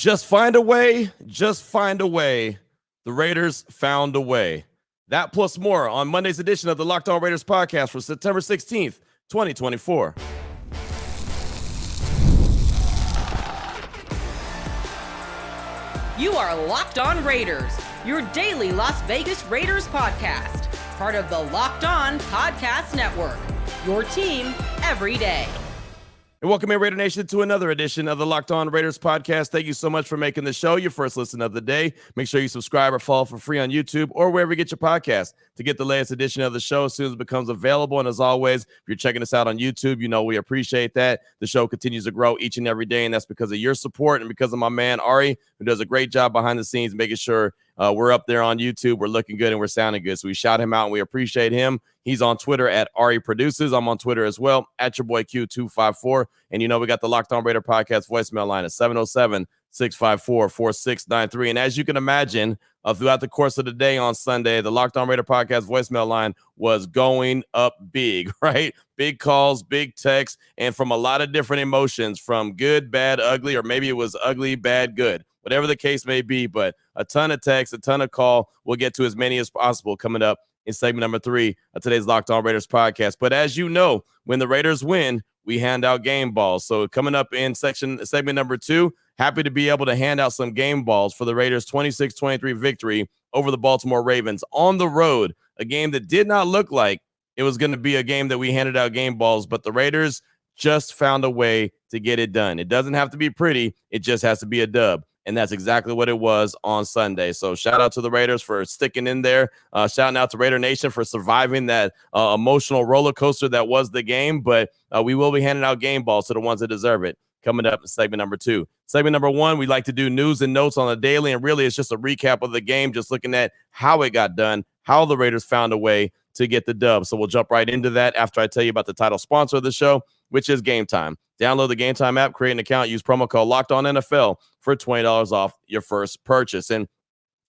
Just find a way. Just find a way. The Raiders found a way. That plus more on Monday's edition of the Locked On Raiders podcast for September 16th, 2024. You are Locked On Raiders, your daily Las Vegas Raiders podcast. Part of the Locked On Podcast Network, your team every day. And welcome in, Raider Nation, to another edition of the Locked On Raiders podcast. Thank you so much for making the show your first listen of the day. Make sure you subscribe or follow for free on YouTube or wherever you get your podcast to get the latest edition of the show as soon as it becomes available. And as always, if you're checking us out on YouTube, you know we appreciate that. The show continues to grow each and every day, and that's because of your support and because of my man, Ari, who does a great job behind the scenes making sure we're up there on YouTube. We're looking good and we're sounding good. So we shout him out and we appreciate him. He's on Twitter at Ari Produces. I'm on Twitter as well at your boy Q254. And you know, we got the Locked On Raider podcast voicemail line at 707-654-4693. And as you can imagine, throughout the course of the day on Sunday, the Locked On Raider podcast voicemail line was going up big, right? Big calls, big texts, and from a lot of different emotions, from good, bad, ugly, or maybe it was ugly, bad, good. Whatever the case may be, but a ton of texts, a ton of call. We'll get to as many as possible coming up in segment number 3 of today's Locked On Raiders podcast. But as you know, when the Raiders win, we hand out game balls. So coming up in segment number 2, happy to be able to hand out some game balls for the Raiders' 26-23 victory over the Baltimore Ravens on the road, a game that did not look like it was going to be a game that we handed out game balls, but the Raiders just found a way to get it done. It doesn't have to be pretty. It just has to be a dub. And that's exactly what it was on Sunday. So shout out to the Raiders for sticking in there. Shouting out to Raider Nation for surviving that emotional roller coaster that was the game. But we will be handing out game balls to the ones that deserve it coming up in segment number 2. Segment number 1, we like to do news and notes on the daily. And really, it's just a recap of the game, just looking at how it got done, how the Raiders found a way to get the dub. So we'll jump right into that after I tell you about the title sponsor of the show, which is Gametime. Download the Gametime app, create an account, use promo code LOCKEDONNFL for $20 off your first purchase. And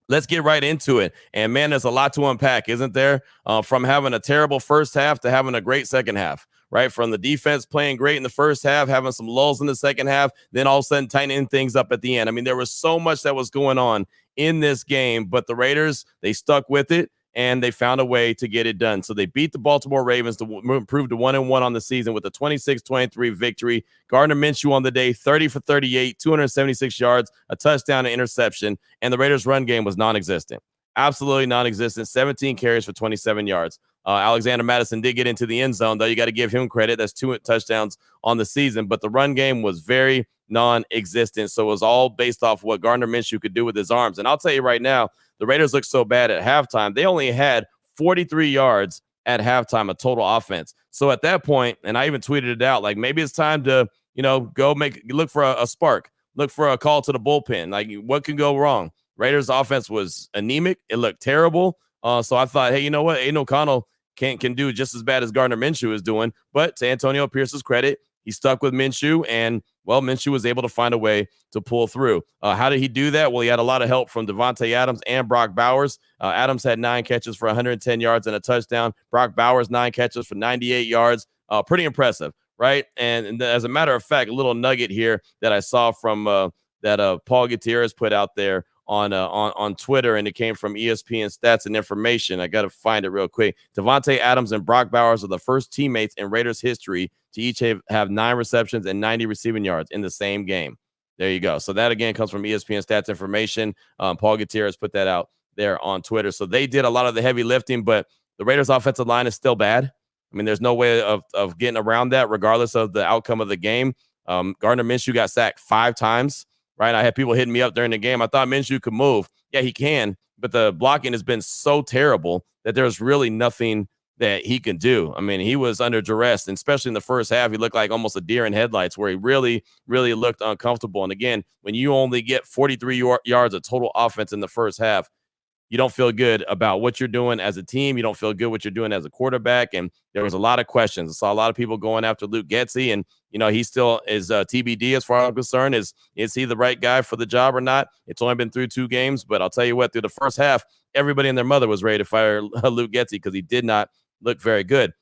let's get right into it. And man, there's a lot to unpack, isn't there? From having a terrible first half to having a great second half, right? From the defense playing great in the first half, having some lulls in the second half, then all of a sudden tightening things up at the end. I mean, there was so much that was going on in this game, but the Raiders, they stuck with it. And they found a way to get it done. So they beat the Baltimore Ravens to improve to 1-1 on the season with a 26-23 victory. Gardner Minshew on the day, 30 for 38, 276 yards, a touchdown, an interception, and the Raiders' run game was non-existent. Absolutely non-existent. 17 carries for 27 yards. Alexander Madison did get into the end zone, though. You got to give him credit. That's 2 touchdowns on the season. But the run game was very non-existent. So it was all based off what Gardner Minshew could do with his arms. And I'll tell you right now, the Raiders looked so bad at halftime. They only had 43 yards at halftime of total offense. So at that point, and I even tweeted it out, like maybe it's time to, go look for a spark, look for a call to the bullpen. Like what can go wrong? Raiders offense was anemic. It looked terrible. So I thought, hey, you know what? Aiden O'Connell can do just as bad as Gardner Minshew is doing. But to Antonio Pierce's credit, he stuck with Minshew, and, well, Minshew was able to find a way to pull through. How did he do that? Well, he had a lot of help from Devontae Adams and Brock Bowers. Adams had 9 catches for 110 yards and a touchdown. Brock Bowers, 9 catches for 98 yards. Pretty impressive, right? And as a matter of fact, a little nugget here that I saw from that Paul Gutierrez put out there on Twitter, and it came from ESPN Stats and Information. I got to find it real quick. Devontae Adams and Brock Bowers are the first teammates in Raiders history to each have 9 receptions and 90 receiving yards in the same game. There you go. So that, again, comes from ESPN Stats Information. Paul Gutierrez put that out there on Twitter. So they did a lot of the heavy lifting, but the Raiders' offensive line is still bad. I mean, there's no way of getting around that regardless of the outcome of the game. Gardner Minshew got sacked 5 times. Right, I had people hitting me up during the game. I thought Minshew could move. Yeah, he can, but the blocking has been so terrible that there's really nothing that he can do. I mean, he was under duress, and especially in the first half, he looked like almost a deer in headlights, where he really, really looked uncomfortable. And again, when you only get 43 yards of total offense in the first half, you don't feel good about what you're doing as a team. You don't feel good what you're doing as a quarterback. And there was a lot of questions. I saw a lot of people going after Luke Getsy, and he still is TBD as far as I'm concerned. Is he the right guy for the job or not? It's only been through 2 games, but I'll tell you what, through the first half, everybody and their mother was ready to fire Luke Getsy because he did not look very good.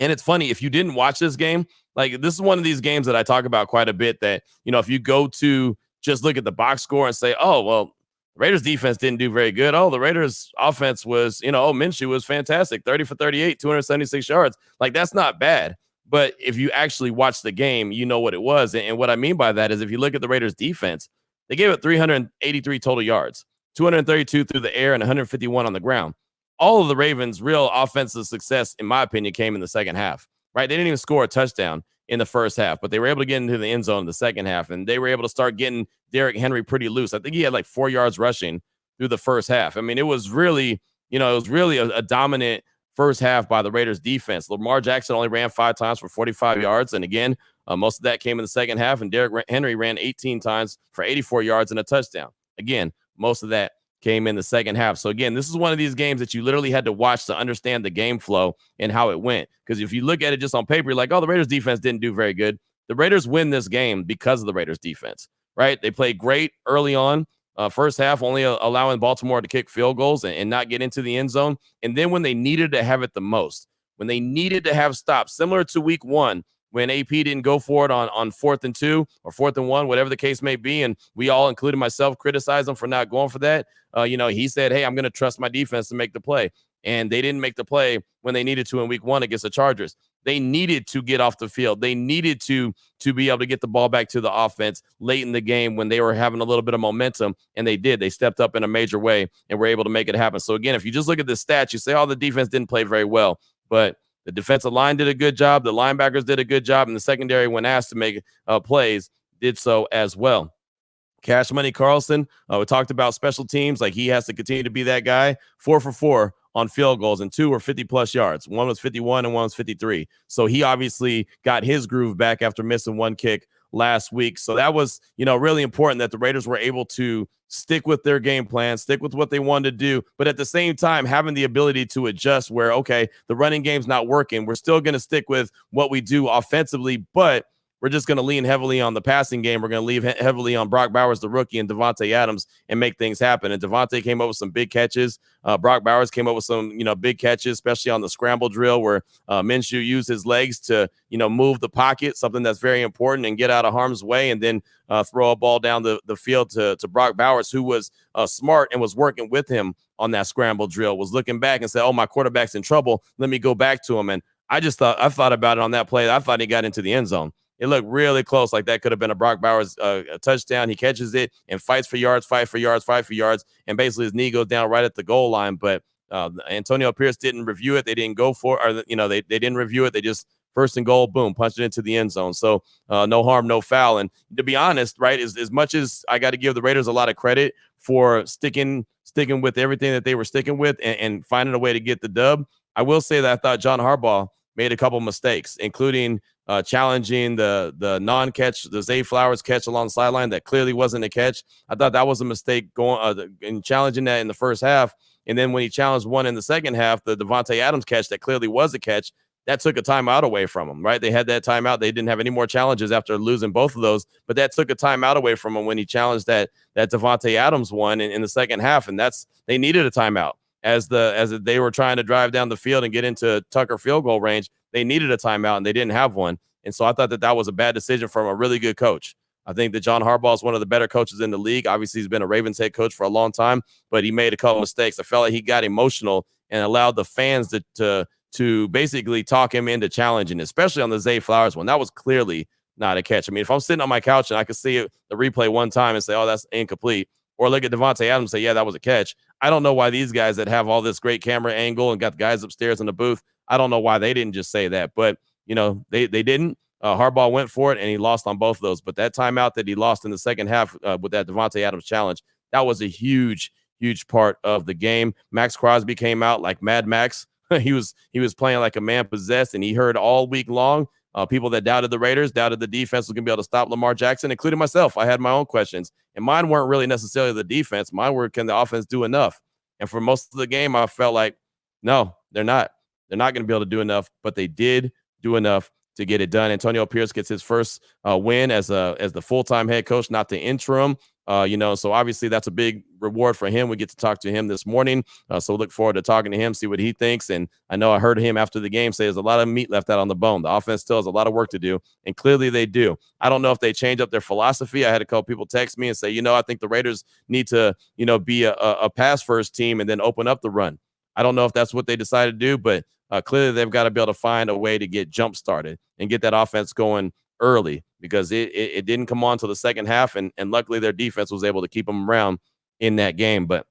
And it's funny, if you didn't watch this game, like this is one of these games that I talk about quite a bit that, if you go to just look at the box score and say, oh, well, Raiders defense didn't do very good. Oh, the Raiders offense was, Minshew was fantastic. 30 for 38, 276 yards. Like, that's not bad. But if you actually watch the game, you know what it was. And what I mean by that is if you look at the Raiders defense, they gave it 383 total yards, 232 through the air and 151 on the ground. All of the Ravens' real offensive success, in my opinion, came in the second half, right? They didn't even score a touchdown in the first half, but they were able to get into the end zone in the second half, and they were able to start getting Derrick Henry pretty loose. I think he had like 4 yards rushing through the first half. I mean, it was really, a dominant first half by the Raiders defense. Lamar Jackson only ran 5 times for 45 yards. And again, most of that came in the second half, and Derrick Henry ran 18 times for 84 yards and a touchdown. Again, most of that came in the second half. So again, this is one of these games that you literally had to watch to understand the game flow and how it went. Because if you look at it just on paper, you're like, oh, the Raiders defense didn't do very good. The Raiders win this game because of the Raiders defense, right? They played great early on. First half, only allowing Baltimore to kick field goals and not get into the end zone. And then when they needed to have it the most, when they needed to have stops, similar to week 1, when AP didn't go for it on 4th and 2 or 4th and 1, whatever the case may be. And we all, including myself, criticized him for not going for that. He said, hey, I'm going to trust my defense to make the play. And they didn't make the play when they needed to in week 1 against the Chargers. They needed to get off the field. They needed to be able to get the ball back to the offense late in the game when they were having a little bit of momentum, and they did. They stepped up in a major way and were able to make it happen. So again, if you just look at the stats, you say, oh, the defense didn't play very well, but the defensive line did a good job. The linebackers did a good job, and the secondary, when asked to make plays, did so as well. Cash Money Carlson, we talked about special teams. Like, he has to continue to be that guy. 4 for 4 on field goals, and 2 were 50-plus yards. One was 51 and one was 53. So he obviously got his groove back after missing 1 kick last week. So that was, really important that the Raiders were able to stick with their game plan, stick with what they wanted to do, but at the same time, having the ability to adjust where, okay, the running game's not working. We're still going to stick with what we do offensively, but we're just going to lean heavily on the passing game. We're going to lean heavily on Brock Bowers, the rookie, and Davante Adams, and make things happen. And Davante came up with some big catches. Brock Bowers came up with some, big catches, especially on the scramble drill where Minshew used his legs to, move the pocket, something that's very important, and get out of harm's way, and then throw a ball down the field to Brock Bowers, who was smart and was working with him on that scramble drill, was looking back and said, oh, my quarterback's in trouble. Let me go back to him. And I thought about it on that play. I thought he got into the end zone. It looked really close, like that could have been a Brock Bowers a touchdown. He catches it and fights for yards, fight for yards, and basically his knee goes down right at the goal line. But Antonio Pierce didn't review it. They didn't go for it, or they didn't review it. They just first and goal, boom, punched it into the end zone. So no harm, no foul. And to be honest, right, as much as I got to give the Raiders a lot of credit for sticking with everything that they were sticking with and finding a way to get the dub, I will say that I thought John Harbaugh made a couple mistakes, including challenging the non-catch, the Zay Flowers catch along the sideline that clearly wasn't a catch. I thought that was a mistake going in challenging that in the first half. And then when he challenged one in the second half, the Davante Adams catch that clearly was a catch, that took a timeout away from him, right? They had that timeout. They didn't have any more challenges after losing both of those, but that took a timeout away from him when he challenged that Davante Adams one in the second half. And they needed a timeout as they were trying to drive down the field and get into Tucker field goal range. They needed a timeout, and they didn't have one. And so I thought that was a bad decision from a really good coach. I think that John Harbaugh is one of the better coaches in the league. Obviously, he's been a Ravens head coach for a long time, but he made a couple mistakes. I felt like he got emotional and allowed the fans to basically talk him into challenging, especially on the Zay Flowers one. That was clearly not a catch. I mean, if I'm sitting on my couch and I could see the replay one time and say, oh, that's incomplete, or look at Davante Adams and say, yeah, that was a catch. I don't know why these guys that have all this great camera angle and got the guys upstairs in the booth, I don't know why they didn't just say that. But, they didn't. Harbaugh went for it, and he lost on both of those. But that timeout that he lost in the second half with that Davante Adams challenge, that was a huge, huge part of the game. Max Crosby came out like Mad Max. he was playing like a man possessed, and he heard all week long people that doubted the Raiders, doubted the defense was going to be able to stop Lamar Jackson, including myself. I had my own questions, and mine weren't really necessarily the defense. Mine were, can the offense do enough? And for most of the game, I felt like, no, they're not. They're not going to be able to do enough, but they did do enough to get it done. Antonio Pierce gets his first win as the full-time head coach, not the interim. So obviously that's a big reward for him. We get to talk to him this morning. So look forward to talking to him, see what he thinks. And I know I heard him after the game say there's a lot of meat left out on the bone. The offense still has a lot of work to do, and clearly they do. I don't know if they change up their philosophy. I had a couple people text me and say, I think the Raiders need to, be a pass first team and then open up the run. I don't know if that's what they decided to do, but clearly they've got to be able to find a way to get jump started and get that offense going early, because it didn't come on till the second half, and luckily their defense was able to keep them around in that game. But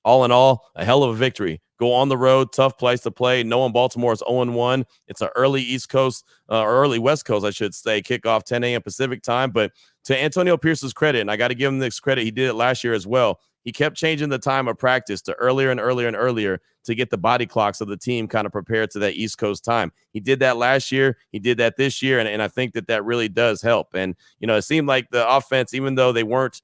all in all, a hell of a victory. Go on the road, tough place to play. Knowing Baltimore is 0-1. It's an early East Coast or early West Coast, I should say, kickoff 10 a.m. Pacific time. But to Antonio Pierce's credit, and I got to give him this credit, he did it last year as well. He kept changing the time of practice to earlier and earlier and earlier to get the body clocks of the team kind of prepared to that East Coast time. He did that last year. He did that this year, and I think that really does help. And, it seemed like the offense, even though they weren't,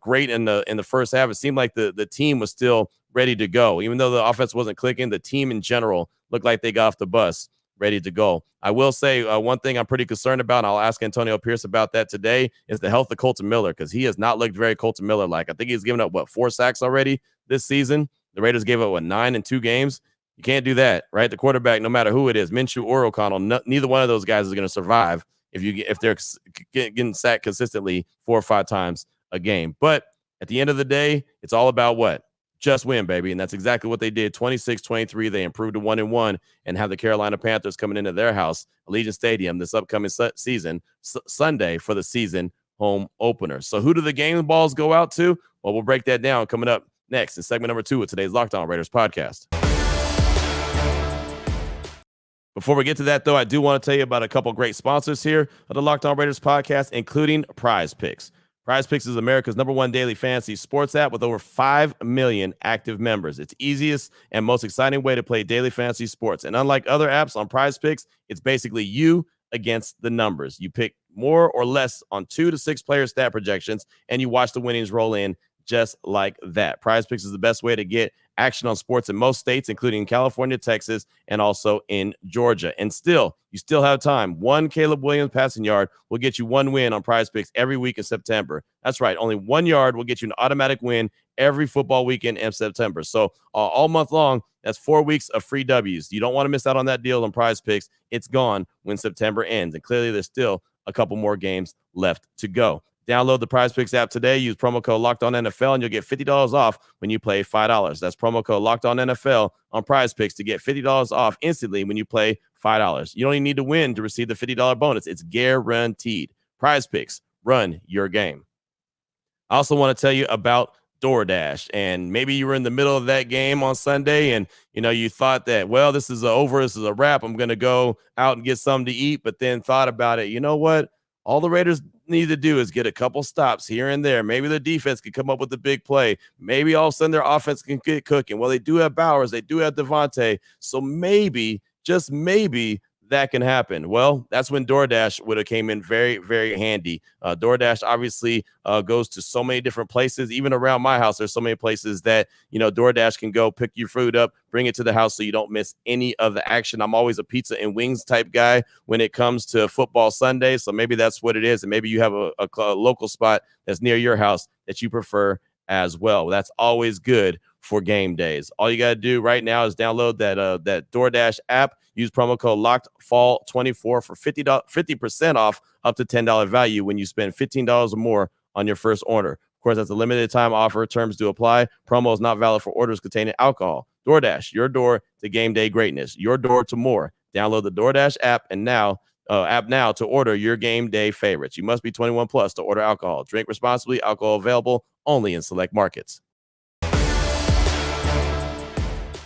great in the first half, it seemed like the team was still ready to go. Even though the offense wasn't clicking, the team in general looked like they got off the bus ready to go. I will say one thing I'm pretty concerned about, and I'll ask Antonio Pierce about that today, is the health of Colton Miller, because he has not looked very Colton Miller-like. I think he's given up, 4 sacks already this season. The Raiders gave up, 9 in 2 games. You can't do that, right? The quarterback, no matter who it is, Minshew or O'Connell, neither one of those guys is going to survive if they're getting sacked consistently 4 or 5 times a game. But at the end of the day, it's all about what? Just win, baby. And that's exactly what they did. 26-23. They improved to 1-1 and have the Carolina Panthers coming into their house, Allegiant Stadium, this upcoming season, Sunday, for the season home opener. So who do the game balls go out to? Well, we'll break that down coming up next in segment number 2 of today's Locked On Raiders podcast. Before we get to that, though, I do want to tell you about a couple great sponsors here of the Locked On Raiders podcast, including PrizePicks. PrizePicks is America's #1 daily fantasy sports app with over 5 million active members. It's easiest and most exciting way to play daily fantasy sports. And unlike other apps on PrizePicks, it's basically you against the numbers. You pick more or less on 2 to 6 player stat projections, and you watch the winnings roll in just like that. PrizePicks is the best way to get action on sports in most states, including California, Texas, and also in Georgia. And you still have time. One Caleb Williams passing yard will get you 1 win on PrizePicks every week in September. That's right. Only 1 yard will get you an automatic win every football weekend in September. So all month long, that's 4 weeks of free W's. You don't want to miss out on that deal on PrizePicks. It's gone when September ends. And clearly there's still a couple more games left to go. Download the PrizePicks app today. Use promo code LOCKEDONNFL, and you'll get $50 off when you play $5. That's promo code LOCKEDONNFL on PrizePicks to get $50 off instantly when you play $5. You don't even need to win to receive the $50 bonus. It's guaranteed. PrizePicks, run your game. I also want to tell you about DoorDash. And maybe you were in the middle of that game on Sunday and, you thought that, well, this is over. This is a wrap. I'm going to go out and get something to eat, but then thought about it. You know what? All the Raiders need to do is get a couple stops here and there. Maybe the defense can come up with a big play. Maybe all of a sudden their offense can get cooking. Well, they do have Bowers. They do have Devontae. So maybe, just maybe, that can happen. Well, that's when DoorDash would have came in very, very handy. DoorDash obviously goes to so many different places. Even around my house, there's so many places that, DoorDash can go pick your food up, bring it to the house so you don't miss any of the action. I'm always a pizza and wings type guy when it comes to football Sunday. So maybe that's what it is. And maybe you have a local spot that's near your house that you prefer as well. That's always good for game days. All you got to do right now is download that DoorDash app. Use promo code LOCKEDFALL24 for 50% off up to $10 value when you spend $15 or more on your first order. Of course, that's a limited time offer. Terms do apply. Promo is not valid for orders containing alcohol. DoorDash, your door to game day greatness. Your door to more. Download the DoorDash app now to order your game day favorites. You must be 21 plus to order alcohol. Drink responsibly. Alcohol available only in select markets.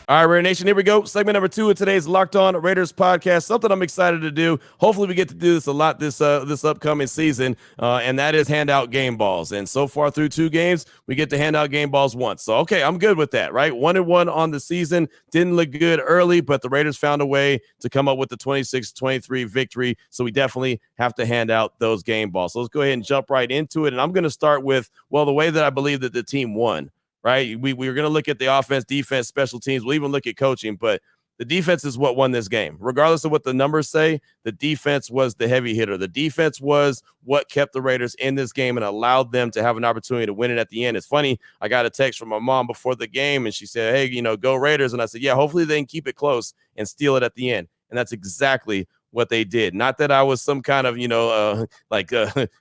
All right, Raider Nation, here we go. Segment number 2 of today's Locked On Raiders podcast. Something I'm excited to do. Hopefully we get to do this a lot this upcoming season, and that is hand out game balls. And so far through 2 games, we get to hand out game balls once. So, okay, I'm good with that, right? 1-1 on the season. Didn't look good early, but the Raiders found a way to come up with the 26-23 victory. So we definitely have to hand out those game balls. So let's go ahead and jump right into it. And I'm going to start with, the way that I believe that the team won. Right. We were going to look at the offense, defense, special teams. We'll even look at coaching. But the defense is what won this game. Regardless of what the numbers say, the defense was the heavy hitter. The defense was what kept the Raiders in this game and allowed them to have an opportunity to win it at the end. It's funny, I got a text from my mom before the game, and she said, hey, go Raiders. And I said, yeah, hopefully they can keep it close and steal it at the end. And that's exactly what they did. Not that I was some kind of,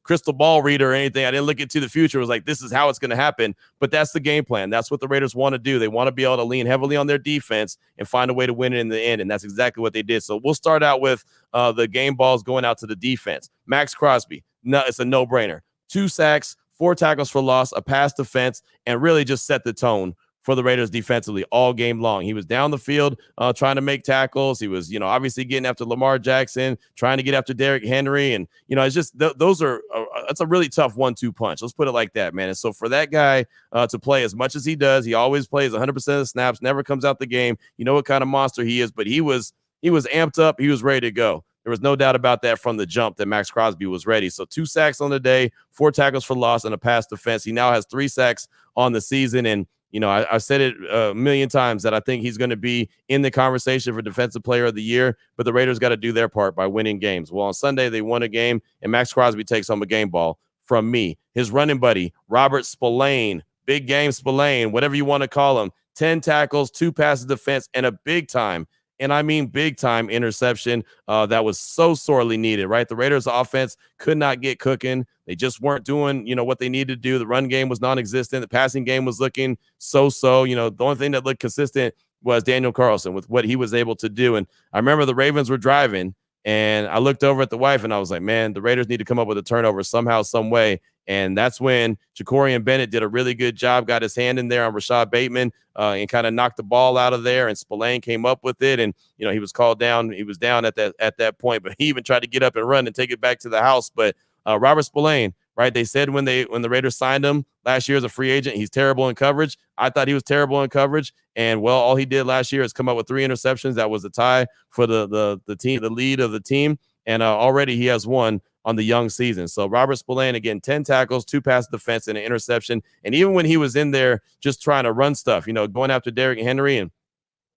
crystal ball reader or anything. I didn't look into the future. It was like, this is how it's going to happen. But that's the game plan. That's what the Raiders want to do. They want to be able to lean heavily on their defense and find a way to win it in the end. And that's exactly what they did. So we'll start out with the game balls going out to the defense. Max Crosby, no, it's a no-brainer. 2 sacks, 4 tackles for loss, a pass defense, and really just set the tone for the Raiders defensively all game long. He was down the field trying to make tackles. He was, obviously getting after Lamar Jackson, trying to get after Derrick Henry. And, it's just those are that's a really tough 1-2 punch. Let's put it like that, man. And so for that guy to play as much as he does, he always plays 100% of the snaps, never comes out the game. You know what kind of monster he is, but he was amped up. He was ready to go. There was no doubt about that from the jump that Max Crosby was ready. So 2 sacks on the day, 4 tackles for loss, and a pass defense. He now has 3 sacks on the season. And I said it a million times that I think he's going to be in the conversation for Defensive Player of the Year, but the Raiders got to do their part by winning games. Well, on Sunday, they won a game, and Max Crosby takes home a game ball from me. His running buddy, Robert Spillane, big game Spillane, whatever you want to call him, 10 tackles, 2 passes defense, and a big-time, and I mean big-time interception that was so sorely needed, right? The Raiders' offense could not get cooking. They just weren't doing, what they needed to do. The run game was non-existent. The passing game was looking so-so. The only thing that looked consistent was Daniel Carlson with what he was able to do. And I remember the Ravens were driving, and I looked over at the wife, and I was like, man, the Raiders need to come up with a turnover somehow, some way. And that's when Ja'Cory Bennett did a really good job, got his hand in there on Rashad Bateman and kind of knocked the ball out of there. And Spillane came up with it. And, he was called down. He was down at that point, but he even tried to get up and run and take it back to the house. But Robert Spillane, right, they said when the Raiders signed him last year as a free agent, he's terrible in coverage. I thought he was terrible in coverage. And, well, all he did last year is come up with 3 interceptions. That was the tie for the team, the lead of the team. And already he has won on the young season. So Robert Spillane, again, 10 tackles, 2 pass defense, and an interception. And even when he was in there just trying to run stuff, going after Derrick Henry, and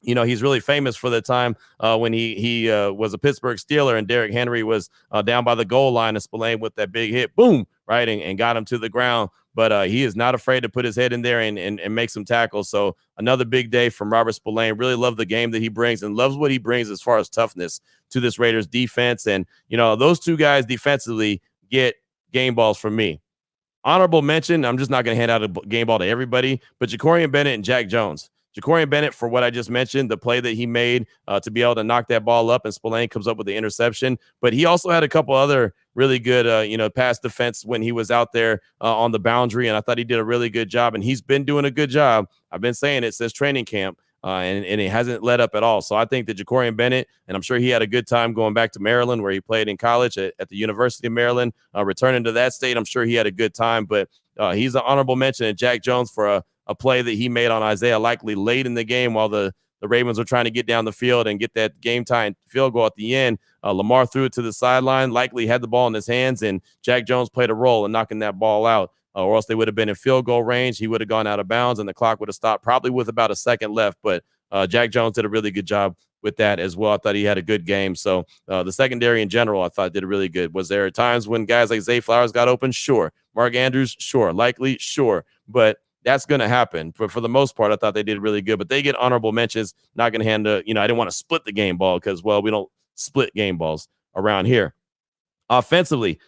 he's really famous for the time when he was a Pittsburgh Steeler and Derrick Henry was down by the goal line, and Spillane with that big hit, boom, right, and got him to the ground. But he is not afraid to put his head in there and make some tackles. So another big day from Robert Spillane. Really love the game that he brings and loves what he brings as far as toughness to this Raiders defense. And, those 2 guys defensively get game balls from me. Honorable mention, I'm just not going to hand out a game ball to everybody, but Ja'Cory Bennett and Jack Jones. Ja'Cory Bennett, for what I just mentioned, the play that he made to be able to knock that ball up, and Spillane comes up with the interception. But he also had a couple other really good, pass defense when he was out there on the boundary, and I thought he did a really good job. And he's been doing a good job. I've been saying it since training camp, and it hasn't let up at all. So I think that Ja'Cory Bennett, and I'm sure he had a good time going back to Maryland, where he played in college at the University of Maryland, returning to that state. I'm sure he had a good time. But he's an honorable mention, and Jack Jones for a play that he made on Isaiah Likely late in the game while the Ravens were trying to get down the field and get that game-time field goal at the end. Lamar threw it to the sideline. Likely had the ball in his hands, and Jack Jones played a role in knocking that ball out, or else they would have been in field goal range. He would have gone out of bounds, and the clock would have stopped probably with about a second left. But Jack Jones did a really good job with that as well. I thought he had a good game. So the secondary in general, I thought did really good. Was there times when guys like Zay Flowers got open? Sure. Mark Andrews? Sure. Likely? Sure. But that's going to happen. But for the most part, I thought they did really good. But they get honorable mentions. Not going to hand I didn't want to split the game ball because, well, we don't split game balls around here. Offensively,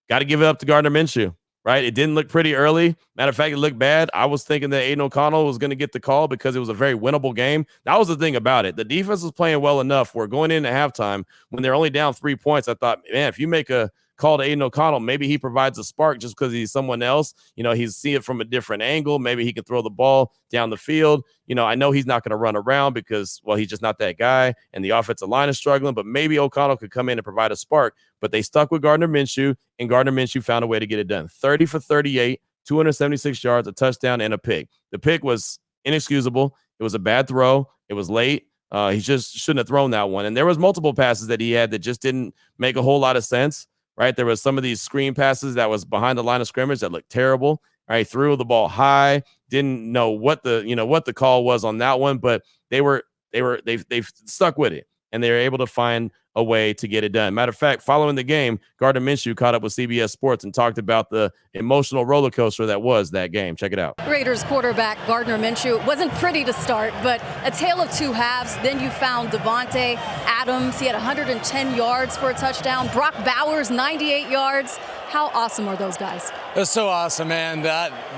got to give it up to Gardner Minshew, right? It didn't look pretty early. Matter of fact, it looked bad. I was thinking that Aiden O'Connell was going to get the call because it was a very winnable game. That was the thing about it. The defense was playing well enough where going into halftime, when they're only down 3 points, I thought, man, if you make a call to Aiden O'Connell, maybe he provides a spark just because he's someone else. He's seeing it from a different angle. Maybe he can throw the ball down the field. I know he's not going to run around because, well, he's just not that guy, and the offensive line is struggling, but maybe O'Connell could come in and provide a spark. But they stuck with Gardner Minshew, and Gardner Minshew found a way to get it done. 30 for 38, 276 yards, a touchdown, and a pick. The pick was inexcusable. It was a bad throw. It was late. He just shouldn't have thrown that one. And there was multiple passes that he had that just didn't make a whole lot of sense. Right, there was some of these screen passes that was behind the line of scrimmage that looked terrible. Right, threw the ball high, didn't know what the call was on that one, but they were they've stuck with it, and they're able to find a way to get it done. Matter of fact, following the game, Gardner Minshew caught up with CBS Sports and talked about the emotional roller coaster that was that game. Check it out. Raiders quarterback Gardner Minshew wasn't pretty to start, but a tale of two halves. Then you found Davante Adams. He had 110 yards for a touchdown. Brock Bowers, 98 yards. How awesome are those guys? It's so awesome, man.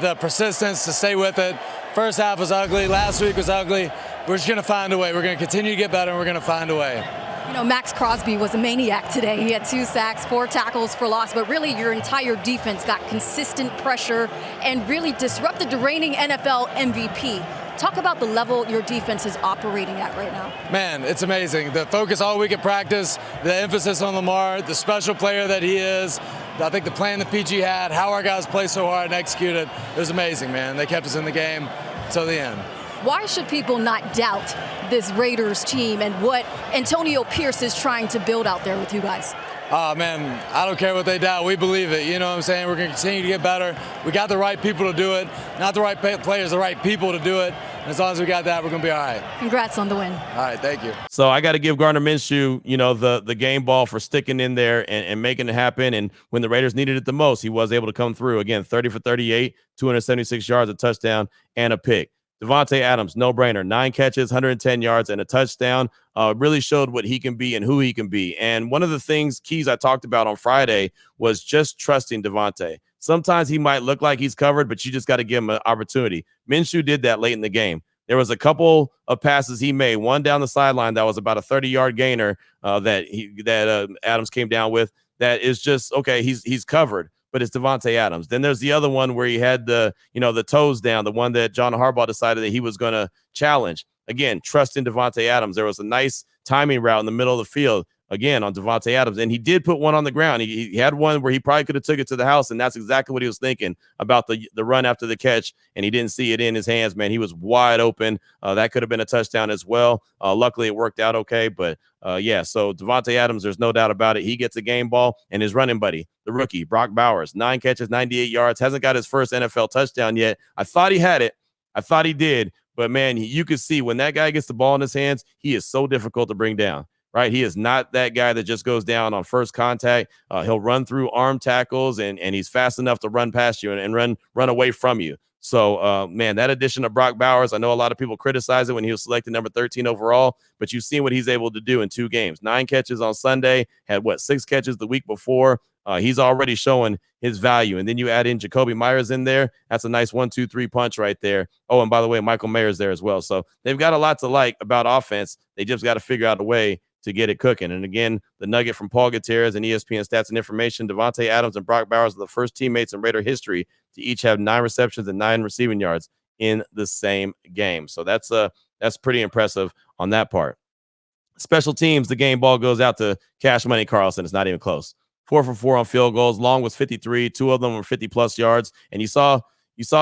The persistence to stay with it. First half was ugly. Last week was ugly. We're just going to find a way. We're going to continue to get better, and we're going to find a way. You know, Max Crosby was a maniac today. He had 2 sacks, 4 tackles for loss, but really your entire defense got consistent pressure and really disrupted the reigning NFL MVP. Talk about the level your defense is operating at right now. Man, it's amazing. The focus all week at practice, the emphasis on Lamar, the special player that he is. I think the plan that PG had, how our guys play so hard and executed, it was amazing, man. They kept us in the game till the end. Why should people not doubt this Raiders team and what Antonio Pierce is trying to build out there with you guys? Oh, man, I don't care what they doubt. We believe it. You know what I'm saying? We're going to continue to get better. We got the right people to do it. Not the right players, the right people to do it. And as long as we got that, we're going to be all right. Congrats on the win. All right, thank you. So I got to give Gardner Minshew, the game ball for sticking in there and making it happen. And when the Raiders needed it the most, he was able to come through. Again, 30 for 38, 276 yards, a touchdown, and a pick. Davante Adams, no-brainer, 9 catches, 110 yards, and a touchdown. Really showed what he can be and who he can be. And one of the keys I talked about on Friday was just trusting Davante. Sometimes he might look like he's covered, but you just got to give him an opportunity. Minshew did that late in the game. There was a couple of passes he made, one down the sideline that was about a 30-yard gainer that Adams came down with. That is just, okay, he's covered, but it's Davante Adams. Then there's the other one where he had the toes down, the one that John Harbaugh decided that he was going to challenge. Again, trusting Davante Adams. There was a nice timing route in the middle of the field, again, on Davante Adams. And he did put one on the ground. He had one where he probably could have took it to the house, and that's exactly what he was thinking about the run after the catch, and he didn't see it in his hands, man. He was wide open. That could have been a touchdown as well. Luckily, it worked out okay, but so Davante Adams, there's no doubt about it. He gets a game ball, and his running buddy, the rookie, Brock Bowers, 9 catches, 98 yards, hasn't got his first NFL touchdown yet. I thought he had it. I thought he did, but, man, you could see when that guy gets the ball in his hands, he is so difficult to bring down. Right, he is not that guy that just goes down on first contact. He'll run through arm tackles, and he's fast enough to run past you and run away from you. So, man, that addition of Brock Bowers, I know a lot of people criticize it when he was selected number 13 overall, but you've seen what he's able to do in 2 games. 9 catches on Sunday, had 6 catches the week before. He's already showing his value. And then you add in Jacoby Myers in there. That's a nice 1-2-3 punch right there. Oh, and by the way, Michael Mayer's there as well. So they've got a lot to like about offense. They just got to figure out a way to get it cooking. And again, the nugget from Paul Gutierrez and ESPN Stats and Information, Davante Adams and Brock Bowers are the first teammates in Raider history to each have 9 receptions and 9 receiving yards in the same game. So that's pretty impressive on that part. Special teams, the game ball goes out to Cash Money Carlson. It's not even close. 4 for 4 on field goals. Long was 53. 2 of them were 50-plus yards. And you saw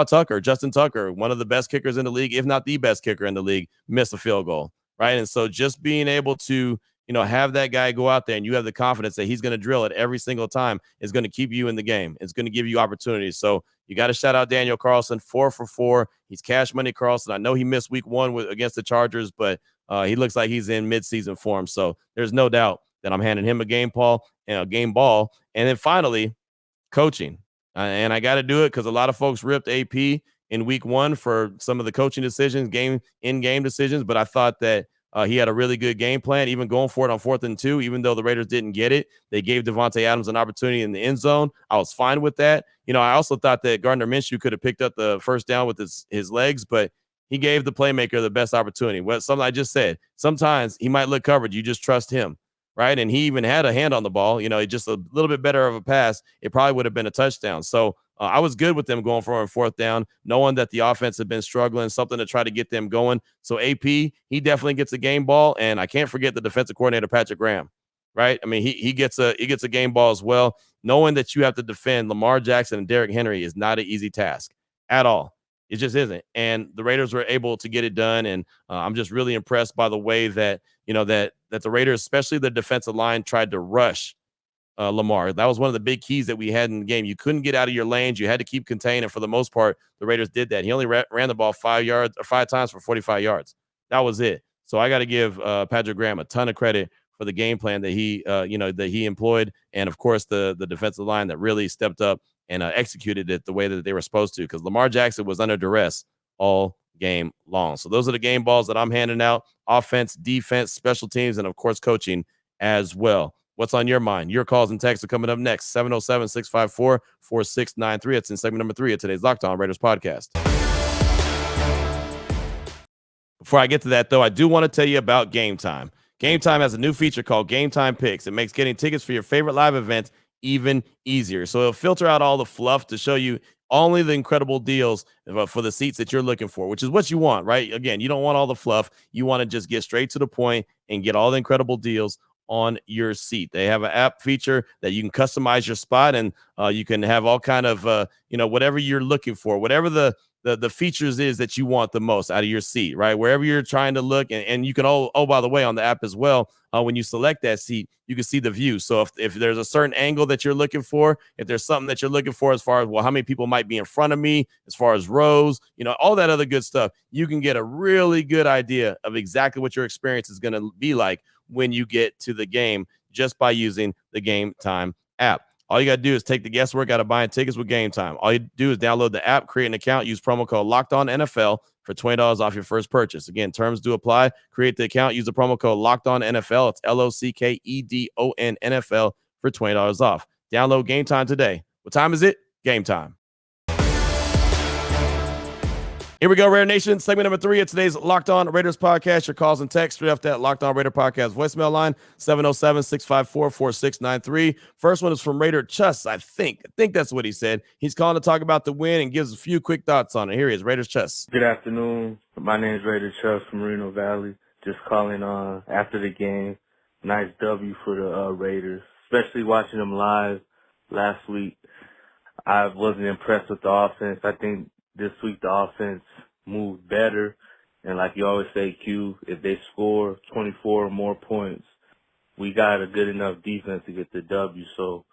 Tucker, Justin Tucker, one of the best kickers in the league, if not the best kicker in the league, miss a field goal, right? And so just being able to have that guy go out there and you have the confidence that he's going to drill it every single time is going to keep you in the game. It's going to give you opportunities. So you got to shout out Daniel Carlson, 4 for 4. He's Cash Money Carlson. I know he missed week 1 against the Chargers, but he looks like he's in midseason form. So there's no doubt that I'm handing him a game ball. And then finally, coaching. And I got to do it because a lot of folks ripped AP in week 1 for some of the coaching decisions, in-game decisions. But I thought that he had a really good game plan, even going for it on 4th and 2, even though the Raiders didn't get it. They gave Davante Adams an opportunity in the end zone. I was fine with that. I also thought that Gardner Minshew could have picked up the first down with his legs, but he gave the playmaker the best opportunity. Something I just said, sometimes he might look covered. You just trust him, right? And he even had a hand on the ball. Just a little bit better of a pass. It probably would have been a touchdown. So I was good with them going for on 4th down, knowing that the offense had been struggling, something to try to get them going. So AP, he definitely gets a game ball, and I can't forget the defensive coordinator, Patrick Graham, right? I mean, he gets a game ball as well. Knowing that you have to defend Lamar Jackson and Derrick Henry is not an easy task at all. It just isn't. And the Raiders were able to get it done, and I'm just really impressed by the way that that the Raiders, especially the defensive line, tried to rush Lamar. That was one of the big keys that we had in the game. You couldn't get out of your lanes. You had to keep contained, and for the most part, the Raiders did that. He only ran the ball 5 times for 45 yards. That was it. So I got to give Patrick Graham a ton of credit for the game plan that he employed, and of course the defensive line that really stepped up and executed it the way that they were supposed to, because Lamar Jackson was under duress all game long. So those are the game balls that I'm handing out: offense, defense, special teams, and of course coaching as well. What's on your mind? Your calls and texts are coming up next. 707-654-4693. It's in segment number 3 of today's Locked On Raiders podcast. Before I get to that, though, I do want to tell you about Gametime. Gametime has a new feature called Gametime Picks. It makes getting tickets for your favorite live events even easier. So it'll filter out all the fluff to show you only the incredible deals for the seats that you're looking for, which is what you want, right? Again, you don't want all the fluff. You want to just get straight to the point and get all the incredible deals on your seat. They have an app feature that you can customize your spot, and you can have all kind of whatever you're looking for, whatever the features is that you want the most out of your seat, right? Wherever you're trying to look, and you can by the way, on the app as well, when you select that seat, you can see the view. So if there's a certain angle that you're looking for, if there's something that you're looking for as far as, well, how many people might be in front of me, as far as rows, all that other good stuff, you can get a really good idea of exactly what your experience is going to be like when you get to the game just by using the Gametime app. All you got to do is take the guesswork out of buying tickets with Gametime. All you do is download the app, create an account, use promo code LOCKEDONNFL for $20 off your first purchase. Again, terms do apply. Create the account, use the promo code LOCKEDONNFL. It's LOCKEDON NFL for $20 off. Download Gametime today. What time is it? Gametime. Here we go, Raider Nation. Segment number 3 of today's Locked On Raiders podcast. Your calls and texts straight off that Locked On Raider podcast voicemail line, 707-654-4693. First one is from Raider Chus, I think that's what he said. He's calling to talk about the win and gives a few quick thoughts on it. Here he is, Raiders Chus. Good afternoon. My name is Raider Chus from Reno Valley. Just calling after the game. Nice W for the Raiders, especially watching them live last week. I wasn't impressed with the offense. I think this week the offense moved better, and like you always say, Q, if they score 24 or more points, we got a good enough defense to get the W. So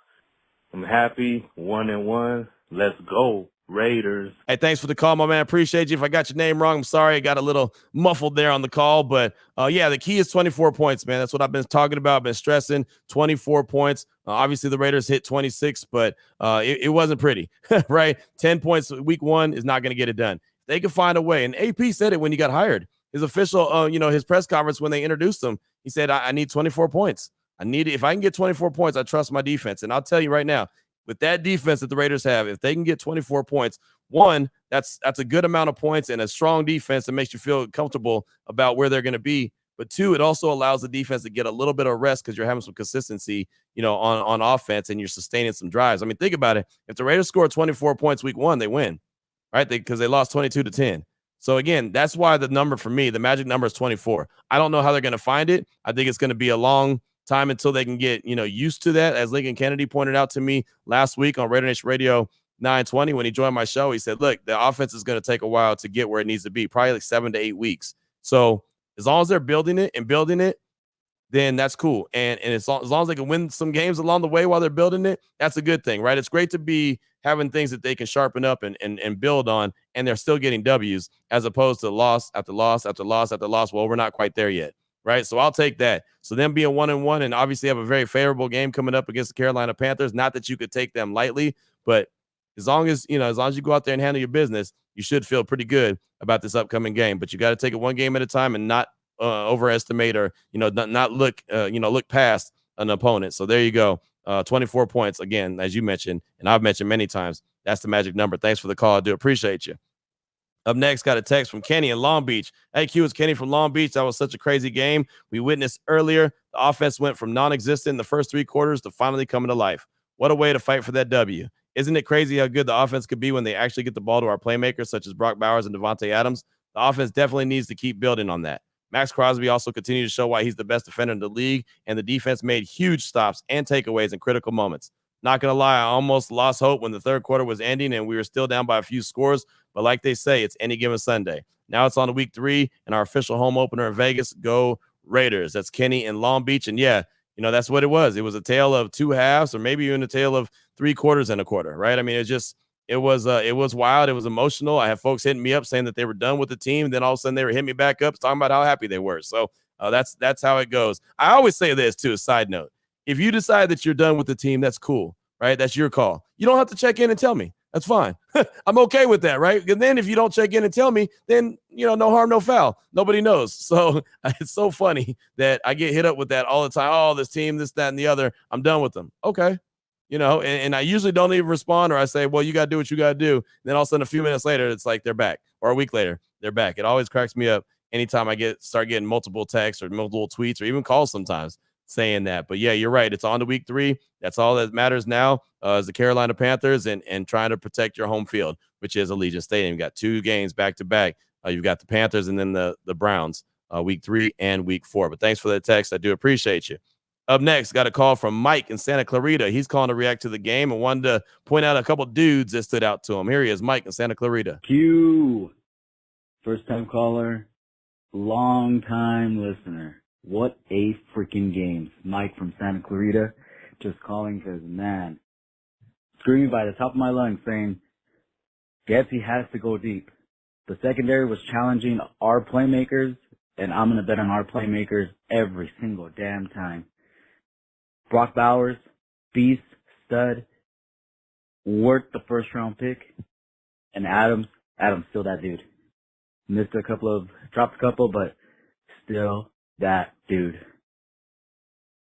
I'm happy, 1-1. Let's go, Raiders. Hey, thanks for the call, my man. Appreciate you. If I got your name wrong, I'm sorry. I got a little muffled there on the call, but yeah, the key is 24 points, man. That's what I've been talking about. I've been stressing 24 points. Obviously, the Raiders hit 26, but it wasn't pretty, right? 10 points week 1 is not going to get it done. They can find a way. And AP said it when he got hired. His official, his press conference when they introduced him, he said, I need 24 points. If I can get 24 points, I trust my defense. And I'll tell you right now, with that defense that the Raiders have, if they can get 24 points, one, that's a good amount of points and a strong defense that makes you feel comfortable about where they're going to be. But two, it also allows the defense to get a little bit of rest because you're having some consistency, on offense, and you're sustaining some drives. I mean, think about it. If the Raiders score 24 points week 1, they win, right? Because they lost 22-10. So again, that's why the number for me, the magic number is 24. I don't know how they're going to find it. I think it's going to be a long time until they can get, used to that. As Lincoln Kennedy pointed out to me last week on Raider Nation Radio 920 when he joined my show, he said, look, the offense is going to take a while to get where it needs to be, probably like 7 to 8 weeks. So as long as they're building it, then that's cool. And as long as they can win some games along the way while they're building it, that's a good thing, right? It's great to be having things that they can sharpen up and build on, and they're still getting W's as opposed to loss after loss after loss after loss. Well, we're not quite there yet, right? So I'll take that. So them being 1-1 and obviously have a very favorable game coming up against the Carolina Panthers. Not that you could take them lightly, but as long as you go out there and handle your business, you should feel pretty good about this upcoming game. But you got to take it one game at a time and not overestimate or not look past an opponent. So there you go. 24 points again, as you mentioned, and I've mentioned many times. That's the magic number. Thanks for the call. I do appreciate you. Up next, got a text from Kenny in Long Beach. Hey, Q, it's Kenny from Long Beach. That was such a crazy game we witnessed earlier. The offense went from non-existent in the first 3 quarters to finally coming to life. What a way to fight for that W. Isn't it crazy how good the offense could be when they actually get the ball to our playmakers, such as Brock Bowers and Devontae Adams? The offense definitely needs to keep building on that. Max Crosby also continued to show why he's the best defender in the league, and the defense made huge stops and takeaways in critical moments. Not going to lie, I almost lost hope when the third quarter was ending and we were still down by a few scores, but like they say, it's any given Sunday. Now it's on to week 3 and our official home opener in Vegas. Go Raiders. That's Kenny in Long Beach, and yeah, that's what it was. It was a tale of 2 halves, or maybe even a tale of 3 quarters and a quarter, right? I mean, it it was wild. It was emotional. I had folks hitting me up saying that they were done with the team. Then all of a sudden they were hitting me back up talking about how happy they were. So that's how it goes. I always say this too, a side note. If you decide that you're done with the team, that's cool, right? That's your call. You don't have to check in and tell me. That's fine. I'm okay with that, right? And then if you don't check in and tell me, then, no harm, no foul. Nobody knows. So it's so funny that I get hit up with that all the time. Oh, this team, this, that, and the other. I'm done with them. Okay. And I usually don't even respond, or I say, well, you got to do what you got to do. And then all of a sudden, a few minutes later, it's like they're back, or a week later, they're back. It always cracks me up anytime I start getting multiple texts or multiple tweets or even calls sometimes saying that. But yeah, you're right. It's on to week 3. That's all that matters now is the Carolina Panthers and trying to protect your home field, which is Allegiant Stadium. You got 2 games back to back. You've got the Panthers and then the Browns week 3 and week 4. But thanks for that text. I do appreciate you. Up next, got a call from Mike in Santa Clarita. He's calling to react to the game and wanted to point out a couple dudes that stood out to him. Here he is, Mike in Santa Clarita. Q, first-time caller, long-time listener. What a freaking game. Mike from Santa Clarita, just calling because, man, screaming by the top of my lungs saying, Getsy has to go deep. The secondary was challenging our playmakers, and I'm going to bet on our playmakers every single damn time. Brock Bowers, beast, stud, worth the first-round pick. And Adams still that dude. Dropped a couple, but still that dude.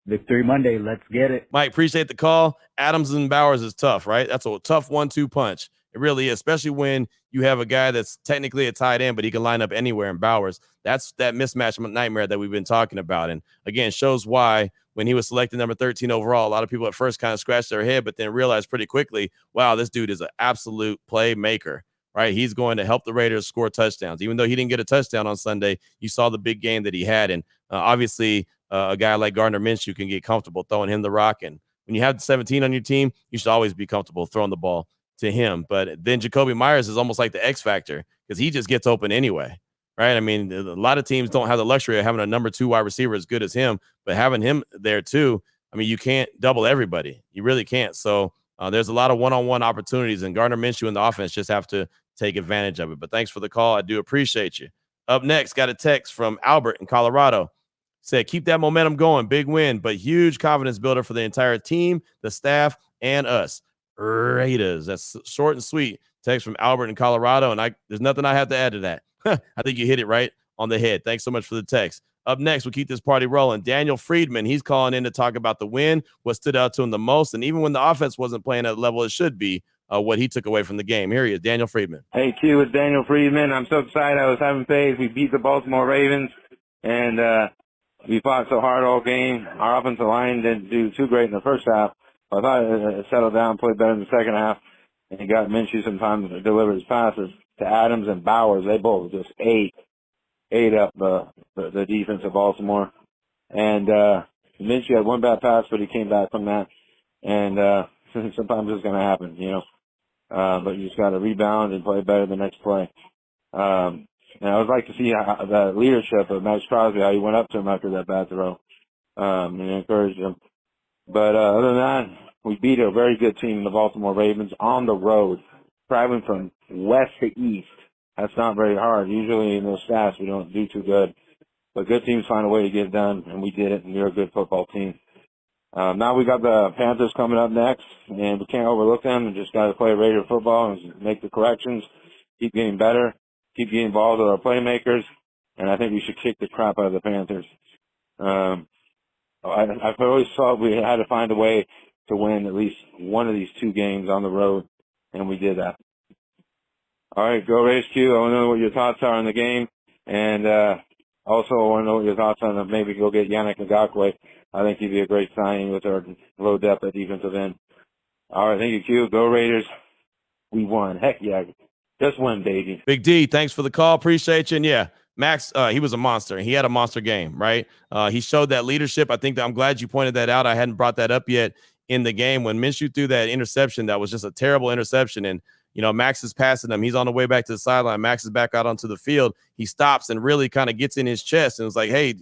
Victory Monday, let's get it. Mike, appreciate the call. Adams and Bowers is tough, right? That's a tough 1-2 punch. It really is, especially when you have a guy that's technically a tight end, but he can line up anywhere in Bowers. That's that mismatch nightmare that we've been talking about. And again, shows why when he was selected number 13 overall, a lot of people at first kind of scratched their head, but then realized pretty quickly, wow, this dude is an absolute playmaker, right? He's going to help the Raiders score touchdowns. Even though he didn't get a touchdown on Sunday, you saw the big game that he had. And obviously, a guy like Gardner Minshew can get comfortable throwing him the rock. And when you have 17 on your team, you should always be comfortable throwing the ball to him. But then Jacoby Myers is almost like the X factor because he just gets open anyway, right? I mean, a lot of teams don't have the luxury of having a number 2 wide receiver as good as him, but having him there too, I mean, you can't double everybody. You really can't. So there's a lot of one-on-one opportunities, and Gardner Minshew and the offense just have to take advantage of it. But thanks for the call. I do appreciate you. Up next, got a text from Albert in Colorado. Said, keep that momentum going. Big win, but huge confidence builder for the entire team, the staff, and us. Raiders. That's short and sweet. Text from Albert in Colorado, and there's nothing I have to add to that. I think you hit it right on the head. Thanks so much for the text. Up next, we'll keep this party rolling. Daniel Friedman, he's calling in to talk about the win, what stood out to him the most, and even when the offense wasn't playing at the level it should be, what he took away from the game. Here he is, Daniel Friedman. Hey, Q, it's Daniel Friedman. I'm so excited. I was having faith. We beat the Baltimore Ravens, and we fought so hard all game. Our offensive line didn't do too great in the first half. I thought it settled down, played better in the second half, and he got Minshew some time to deliver his passes to Adams and Bowers. They both just ate up the defense of Baltimore. And Minshew had one bad pass, but he came back from that. And sometimes it's going to happen, but you just got to rebound and play better the next play. And I would like to see the leadership of Max Crosby, how he went up to him after that bad throw, and encouraged him. But other than that, we beat a very good team, the Baltimore Ravens, on the road, traveling from west to east. That's not very hard. Usually in those stats, we don't do too good. But good teams find a way to get it done, and we did it, and we're a good football team. Now we got the Panthers coming up next, and we can't overlook them. We just got to play Raider football and make the corrections, keep getting better, keep getting involved with our playmakers, and I think we should kick the crap out of the Panthers. I've always thought we had to find a way to win at least one of these 2 games on the road, and we did that. All right, go Raiders Q. I want to know what your thoughts are on the game, and also I want to know what your thoughts on maybe go get Yannick Ngakoue. I think he'd be a great signing with our low depth at defensive end. All right, thank you, Q. Go Raiders. We won. Heck yeah. Just win, baby. Big D, thanks for the call. Appreciate you. And yeah, Max, he was a monster. He had a monster game, right? He showed that leadership. I think I'm glad you pointed that out. I hadn't brought that up yet in the game. When Minshew threw that interception, that was just a terrible interception. And, Max is passing him. He's on the way back to the sideline. Max is back out onto the field. He stops and really kind of gets in his chest and was like, hey,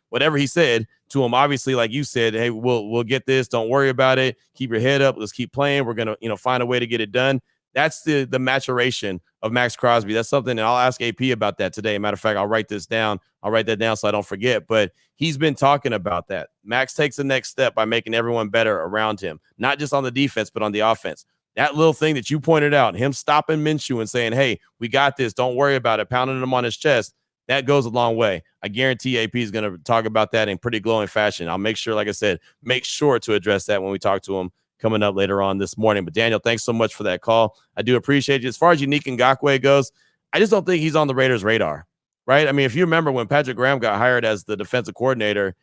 whatever he said to him, obviously, like you said, hey, we'll get this. Don't worry about it. Keep your head up. Let's keep playing. We're going to, find a way to get it done. That's the maturation of Max Crosby. That's something, and I'll ask AP about that today. Matter of fact, I'll write this down. I'll write that down so I don't forget. But he's been talking about that. Max takes the next step by making everyone better around him, not just on the defense, but on the offense. That little thing that you pointed out, him stopping Minshew and saying, hey, we got this. Don't worry about it. Pounding him on his chest. That goes a long way. I guarantee AP is going to talk about that in pretty glowing fashion. I'll make sure, like I said, make sure to address that when we talk to him coming up later on this morning. But Daniel, thanks so much for that call. I do appreciate you. As far as Unique Ngakoue goes, I just don't think he's on the Raiders' radar, right? I mean, if you remember when Patrick Graham got hired as the defensive coordinator,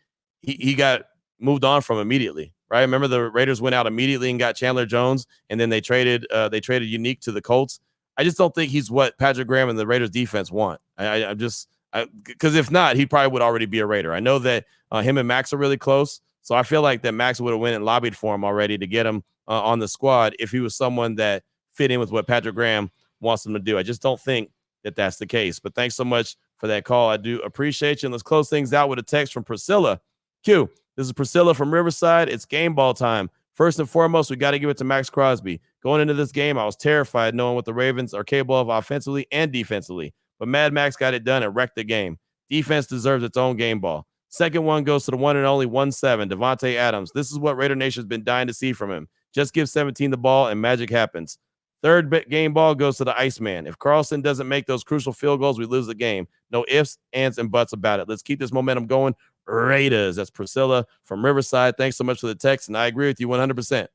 he got moved on from immediately, right? Remember the Raiders went out immediately and got Chandler Jones, and then they traded Unique to the Colts. I just don't think he's what Patrick Graham and the Raiders defense want. Because if not, he probably would already be a Raider. I know that him and Max are really close. So I feel like that Max would have went and lobbied for him already to get him on the squad if he was someone that fit in with what Patrick Graham wants him to do. I just don't think that that's the case. But thanks so much for that call. I do appreciate you. And let's close things out with a text from Priscilla. Q, this is Priscilla from Riverside. It's game ball time. First and foremost, we got to give it to Max Crosby. Going into this game, I was terrified knowing what the Ravens are capable of offensively and defensively. But Mad Max got it done and wrecked the game. Defense deserves its own game ball. Second one goes to the one and only 1-7, Devontae Adams. This is what Raider Nation has been dying to see from him. Just give 17 the ball and magic happens. Third game ball goes to the Iceman. If Carlson doesn't make those crucial field goals, we lose the game. No ifs, ands, and buts about it. Let's keep this momentum going. Raiders. That's Priscilla from Riverside. Thanks so much for the text, and I agree with you 100%.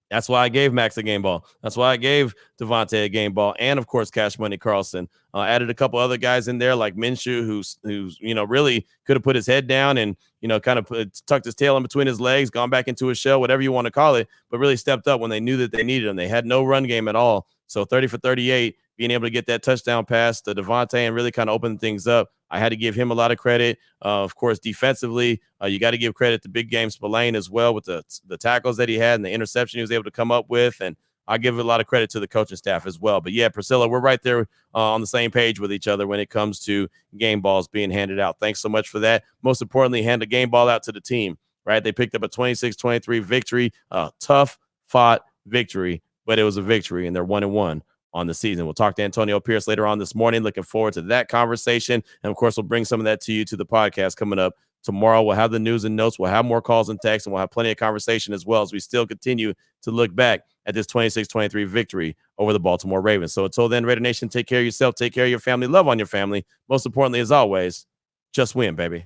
That's why I gave Max a game ball. That's why I gave Devontae a game ball, and of course, Cash Money Carlson. Added a couple other guys in there like Minshew, who's really could have put his head down and kind of tucked his tail in between his legs, gone back into his shell, whatever you want to call it, but really stepped up when they knew that they needed him. They had no run game at all, so 30 for 38, being able to get that touchdown pass to Devontae and really kind of open things up. I had to give him a lot of credit. Of course, defensively, you got to give credit to Big Game Spillane as well with the tackles that he had and the interception he was able to come up with. And I give a lot of credit to the coaching staff as well. But, yeah, Priscilla, we're right there on the same page with each other when it comes to game balls being handed out. Thanks so much for that. Most importantly, hand the game ball out to the team, right? They picked up a 26-23 victory, a tough-fought victory, but it was a victory, and they're 1-1. On the season. We'll talk to Antonio Pierce later on this morning. Looking forward to that conversation. And of course, we'll bring some of that to you to the podcast coming up tomorrow. We'll have the news and notes. We'll have more calls and texts, and we'll have plenty of conversation as well as we still continue to look back at this 26-23 victory over the Baltimore Ravens. So until then, Raider Nation, take care of yourself, take care of your family, love on your family. Most importantly, as always, just win, baby.